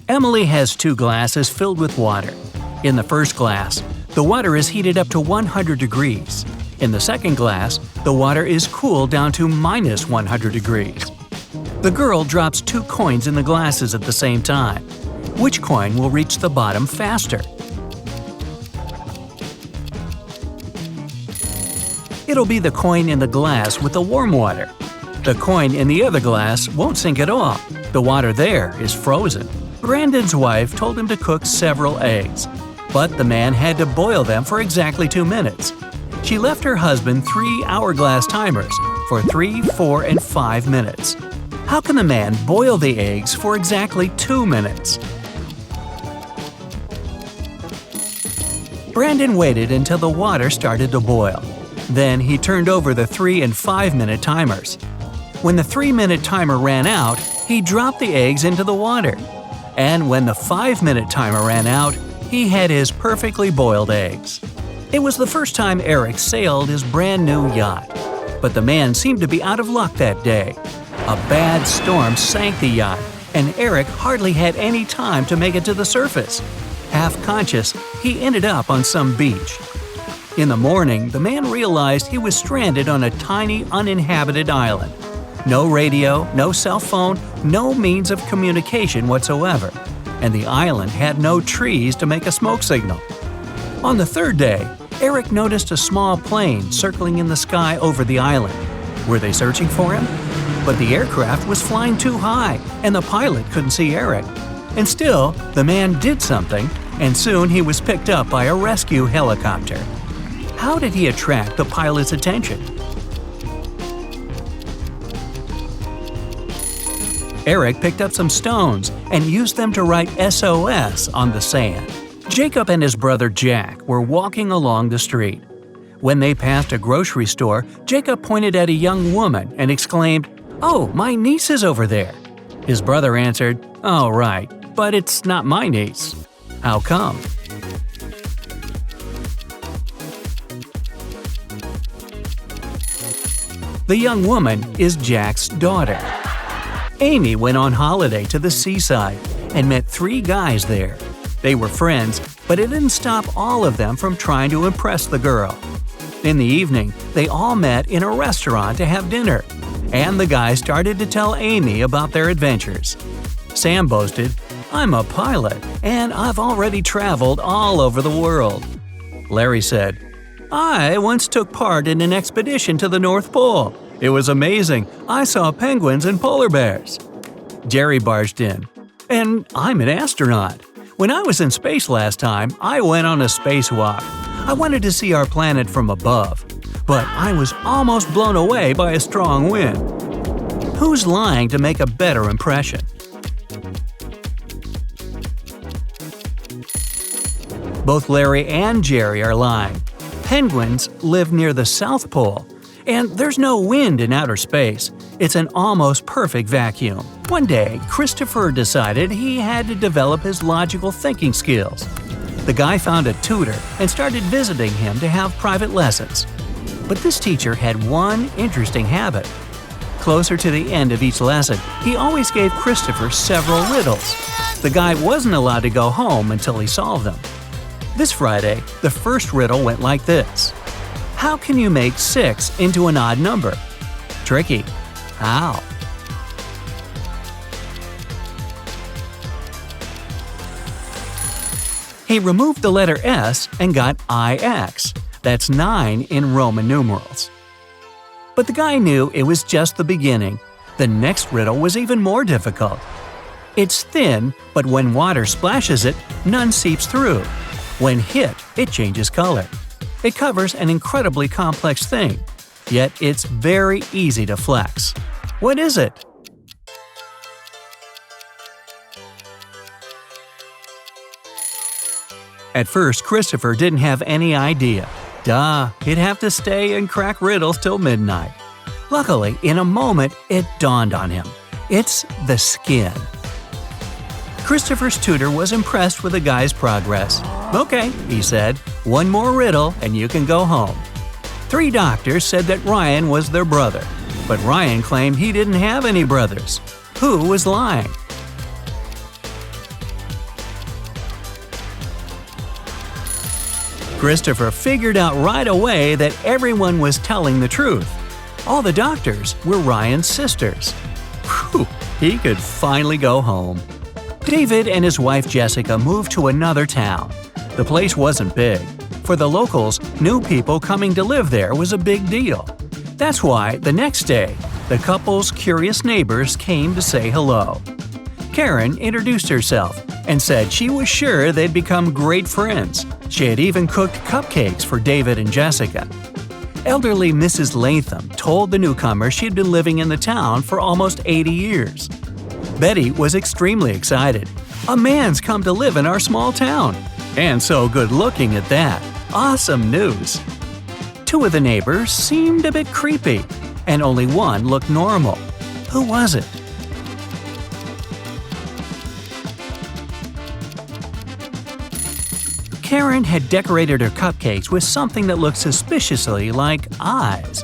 Emily has 2 glasses filled with water. In the first glass, the water is heated up to 100 degrees. In the second glass, the water is cooled down to minus 100 degrees. The girl drops 2 coins in the glasses at the same time. Which coin will reach the bottom faster? It'll be the coin in the glass with the warm water. The coin in the other glass won't sink at all. The water there is frozen. Brandon's wife told him to cook several eggs, but the man had to boil them for exactly 2 minutes. She left her husband 3 hourglass timers for 3, 4, and 5 minutes. How can the man boil the eggs for exactly 2 minutes? Brandon waited until the water started to boil. Then he turned over the 3 and 5 minute timers. When the 3-minute timer ran out, he dropped the eggs into the water. And when the 5-minute timer ran out, he had his perfectly boiled eggs. It was the first time Eric sailed his brand new yacht. But the man seemed to be out of luck that day. A bad storm sank the yacht, and Eric hardly had any time to make it to the surface. Half conscious, he ended up on some beach. In the morning, the man realized he was stranded on a tiny, uninhabited island. No radio, no cell phone, no means of communication whatsoever, and the island had no trees to make a smoke signal. On the 3rd day, Eric noticed a small plane circling in the sky over the island. Were they searching for him? But the aircraft was flying too high, and the pilot couldn't see Eric. And still, the man did something, and soon he was picked up by a rescue helicopter. How did he attract the pilot's attention? Eric picked up some stones and used them to write SOS on the sand. Jacob and his brother Jack were walking along the street. When they passed a grocery store, Jacob pointed at a young woman and exclaimed, "Oh, my niece is over there." His brother answered, "Oh, right, but it's not my niece." "How come?" The young woman is Jack's daughter. Amy went on holiday to the seaside and met 3 guys there. They were friends, but it didn't stop all of them from trying to impress the girl. In the evening, they all met in a restaurant to have dinner, and the guys started to tell Amy about their adventures. Sam boasted, "I'm a pilot, and I've already traveled all over the world." Larry said, "I once took part in an expedition to the North Pole. It was amazing. I saw penguins and polar bears." Jerry barged in, "And I'm an astronaut. When I was in space last time, I went on a spacewalk. I wanted to see our planet from above, but I was almost blown away by a strong wind." Who's lying to make a better impression? Both Larry and Jerry are lying. Penguins live near the South Pole, and there's no wind in outer space. It's an almost perfect vacuum. One day, Christopher decided he had to develop his logical thinking skills. The guy found a tutor and started visiting him to have private lessons. But this teacher had one interesting habit. Closer to the end of each lesson, he always gave Christopher several riddles. The guy wasn't allowed to go home until he solved them. This Friday, the first riddle went like this. How can you make 6 into an odd number? Tricky. How? He removed the letter S and got IX. That's 9 in Roman numerals. But the guy knew it was just the beginning. The next riddle was even more difficult. It's thin, but when water splashes it, none seeps through. When hit, it changes color. It covers an incredibly complex thing, yet it's very easy to flex. What is it? At first, Christopher didn't have any idea. Duh, he'd have to stay and crack riddles till midnight. Luckily, in a moment, it dawned on him. It's the skin. Christopher's tutor was impressed with the guy's progress. "Okay," he said, "one more riddle and you can go home." 3 doctors said that Ryan was their brother, but Ryan claimed he didn't have any brothers. Who was lying? Christopher figured out right away that everyone was telling the truth. All the doctors were Ryan's sisters. Whew, he could finally go home. David and his wife Jessica moved to another town. The place wasn't big. For the locals, new people coming to live there was a big deal. That's why, the next day, the couple's curious neighbors came to say hello. Karen introduced herself and said she was sure they'd become great friends. She had even cooked cupcakes for David and Jessica. Elderly Mrs. Latham told the newcomer she'd been living in the town for almost 80 years. Betty was extremely excited. A man's come to live in our small town. And so good-looking at that. Awesome news! Two of the neighbors seemed a bit creepy, and only one looked normal. Who was it? Karen had decorated her cupcakes with something that looked suspiciously like eyes.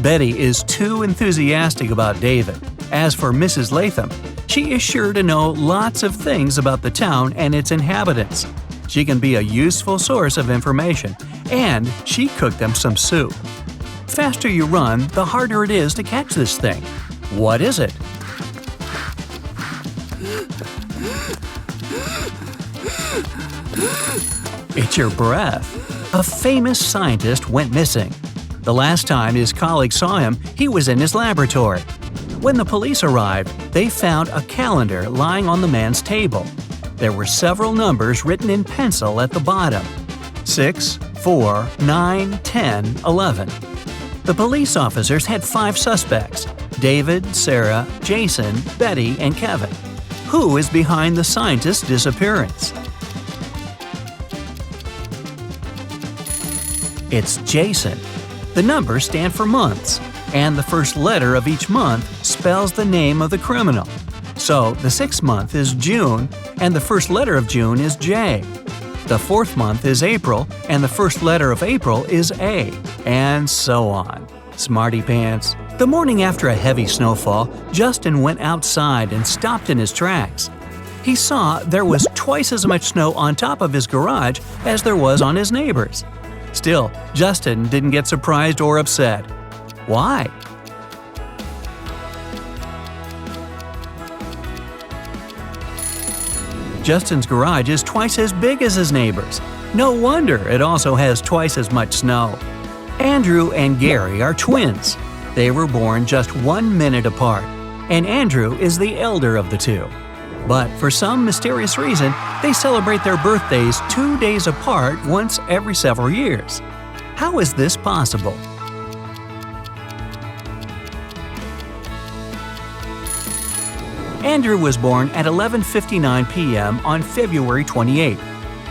Betty is too enthusiastic about David. As for Mrs. Latham, she is sure to know lots of things about the town and its inhabitants. She can be a useful source of information, and she cooked them some soup. Faster you run, the harder it is to catch this thing. What is it? It's your breath. A famous scientist went missing. The last time his colleagues saw him, he was in his laboratory. When the police arrived, they found a calendar lying on the man's table. There were several numbers written in pencil at the bottom: 6, 4, 9, 10, 11. The police officers had 5 suspects: David, Sarah, Jason, Betty, and Kevin. Who is behind the scientist's disappearance? It's Jason. The numbers stand for months, and the first letter of each month spells the name of the criminal. So the 6th month is June, and the first letter of June is J. The 4th month is April, and the first letter of April is A, and so on. Smarty pants. The morning after a heavy snowfall, Justin went outside and stopped in his tracks. He saw there was twice as much snow on top of his garage as there was on his neighbor's. Still, Justin didn't get surprised or upset. Why? Justin's garage is twice as big as his neighbor's. No wonder it also has twice as much snow. Andrew and Gary are twins. They were born just 1 minute apart, and Andrew is the elder of the two. But for some mysterious reason, they celebrate their birthdays 2 days apart once every several years. How is this possible? Andrew was born at 11:59 p.m. on February 28.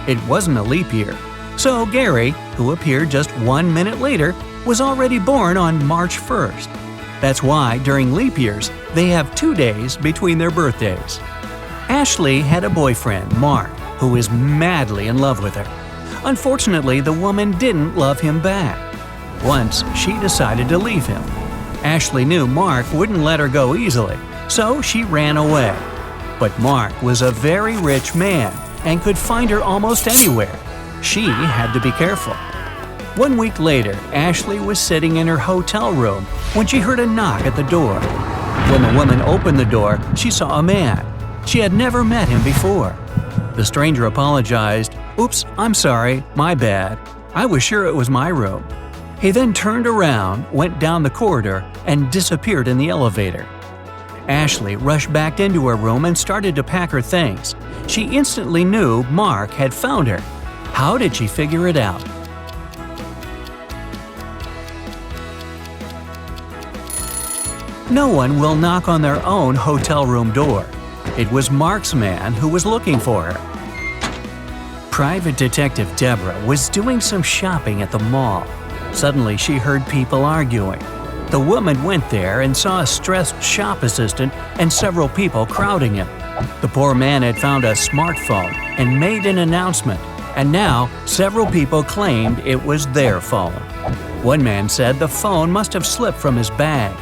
It wasn't a leap year. So Gary, who appeared just 1 minute later, was already born on March 1st. That's why, during leap years, they have 2 days between their birthdays. Ashley had a boyfriend, Mark, who was madly in love with her. Unfortunately, the woman didn't love him back. Once, she decided to leave him. Ashley knew Mark wouldn't let her go easily, so she ran away. But Mark was a very rich man and could find her almost anywhere. She had to be careful. 1 week later, Ashley was sitting in her hotel room when she heard a knock at the door. When the woman opened the door, she saw a man. She had never met him before. The stranger apologized. "Oops, I'm sorry, my bad. I was sure it was my room." He then turned around, went down the corridor, and disappeared in the elevator. Ashley rushed back into her room and started to pack her things. She instantly knew Mark had found her. How did she figure it out? No one will knock on their own hotel room door. It was Mark's man who was looking for her. Private Detective Deborah was doing some shopping at the mall. Suddenly, she heard people arguing. The woman went there and saw a stressed shop assistant and several people crowding him. The poor man had found a smartphone and made an announcement, and now several people claimed it was their phone. One man said the phone must have slipped from his bag.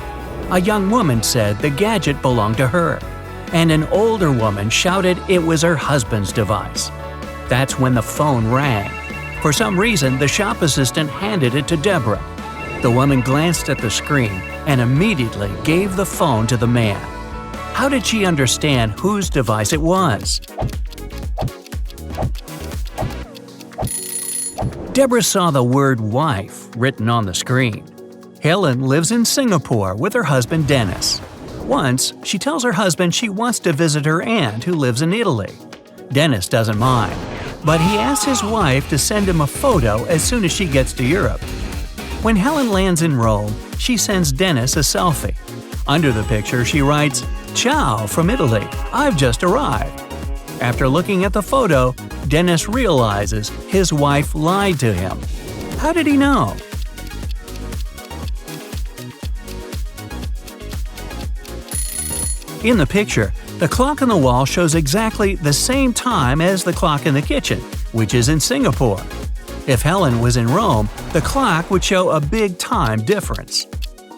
A young woman said the gadget belonged to her, and an older woman shouted it was her husband's device. That's when the phone rang. For some reason, the shop assistant handed it to Deborah. The woman glanced at the screen and immediately gave the phone to the man. How did she understand whose device it was? Deborah saw the word wife written on the screen. Helen lives in Singapore with her husband Dennis. Once, she tells her husband she wants to visit her aunt who lives in Italy. Dennis doesn't mind, but he asks his wife to send him a photo as soon as she gets to Europe. When Helen lands in Rome, she sends Dennis a selfie. Under the picture, she writes, "Ciao from Italy, I've just arrived." After looking at the photo, Dennis realizes his wife lied to him. How did he know? In the picture, the clock on the wall shows exactly the same time as the clock in the kitchen, which is in Singapore. If Helen was in Rome, the clock would show a big time difference.